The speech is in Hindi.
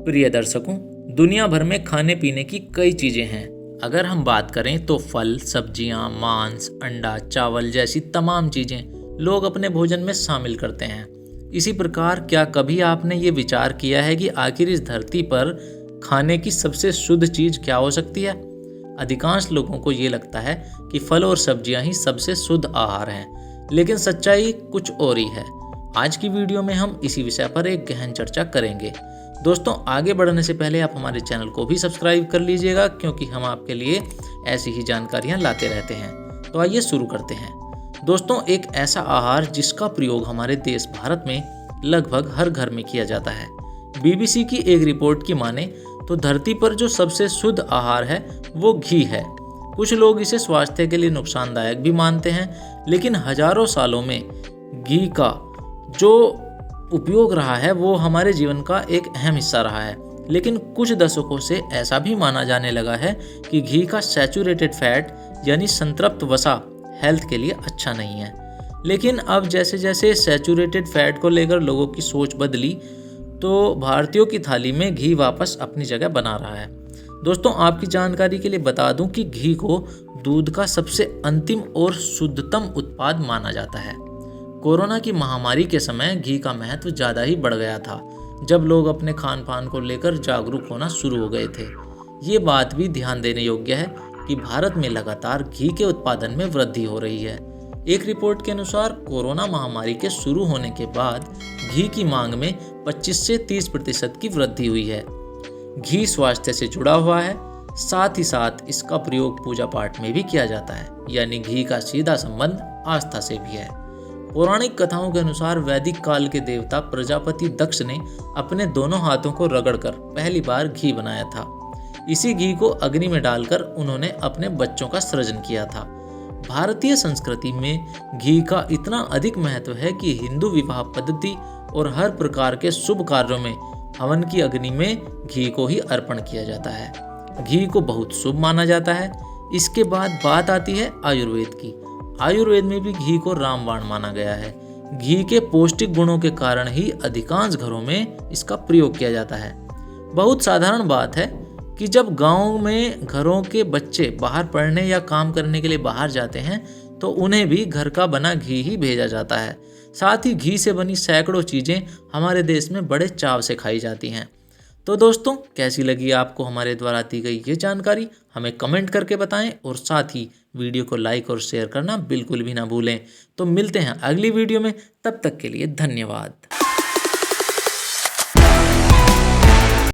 प्रिय दर्शकों, दुनिया भर में खाने पीने की कई चीज़ें हैं। अगर हम बात करें तो फल, सब्जियां, मांस, अंडा, चावल जैसी तमाम चीज़ें लोग अपने भोजन में शामिल करते हैं। इसी प्रकार क्या कभी आपने ये विचार किया है कि आखिर इस धरती पर खाने की सबसे शुद्ध चीज़ क्या हो सकती है? अधिकांश लोगों को ये लगता है कि फल और सब्जियां ही सबसे शुद्ध आहार हैं, लेकिन सच्चाई कुछ और ही है। आज की वीडियो में हम इसी विषय पर एक गहन चर्चा करेंगे। दोस्तों, आगे बढ़ने से पहले आप हमारे चैनल को भी सब्सक्राइब कर लीजिएगा, क्योंकि हम आपके लिए ऐसी ही जानकारियां लाते रहते हैं। तो आइए शुरू करते हैं। दोस्तों, एक ऐसा आहार जिसका प्रयोग हमारे देश भारत में लगभग हर घर में किया जाता है। BBC की एक रिपोर्ट की माने तो धरती पर जो सबसे शुद्ध आहार है वो घी है। कुछ लोग इसे स्वास्थ्य के लिए नुकसानदायक भी मानते हैं, लेकिन हजारों सालों में घी का जो उपयोग रहा है वो हमारे जीवन का एक अहम हिस्सा रहा है। लेकिन कुछ दशकों से ऐसा भी माना जाने लगा है कि घी का सैचुरेटेड फैट यानी संतृप्त वसा हेल्थ के लिए अच्छा नहीं है। लेकिन अब जैसे जैसे सैचुरेटेड फैट को लेकर लोगों की सोच बदली, तो भारतीयों की थाली में घी वापस अपनी जगह बना रहा है। दोस्तों, आपकी जानकारी के लिए बता दूं कि घी को दूध का सबसे अंतिम और शुद्धतम उत्पाद माना जाता है। कोरोना की महामारी के समय घी का महत्व ज़्यादा ही बढ़ गया था, जब लोग अपने खान पान को लेकर जागरूक होना शुरू हो गए थे। ये बात भी ध्यान देने योग्य है कि भारत में लगातार घी के उत्पादन में वृद्धि हो रही है। एक रिपोर्ट के अनुसार कोरोना महामारी के शुरू होने के बाद घी की मांग में 25 से 30% की वृद्धि हुई है। घी स्वास्थ्य से जुड़ा हुआ है, साथ ही साथ इसका प्रयोग पूजा पाठ में भी किया जाता है, यानी घी का सीधा संबंध आस्था से भी है। पौराणिक कथाओं के अनुसार वैदिक काल के देवता प्रजापति दक्ष ने अपने दोनों हाथों को रगड़कर पहली बार घी बनाया था। इसी घी को अग्नि में डालकर उन्होंने अपने बच्चों का सृजन किया था। भारतीय संस्कृति में घी का इतना अधिक महत्व है कि हिंदू विवाह पद्धति और हर प्रकार के शुभ कार्यों में हवन की अग्नि में घी को ही अर्पण किया जाता है। घी को बहुत शुभ माना जाता है। इसके बाद बात आती है आयुर्वेद की। आयुर्वेद में भी घी को रामबाण माना गया है। घी के पौष्टिक गुणों के कारण ही अधिकांश घरों में इसका प्रयोग किया जाता है। बहुत साधारण बात है कि जब गांव में घरों के बच्चे बाहर पढ़ने या काम करने के लिए बाहर जाते हैं तो उन्हें भी घर का बना घी ही भेजा जाता है। साथ ही घी से बनी सैकड़ों चीज़ें हमारे देश में बड़े चाव से खाई जाती हैं। तो दोस्तों, कैसी लगी आपको हमारे द्वारा दी गई ये जानकारी? हमें कमेंट करके बताएं और साथ ही वीडियो को लाइक और शेयर करना बिल्कुल भी ना भूलें। तो मिलते हैं अगली वीडियो में, तब तक के लिए धन्यवाद।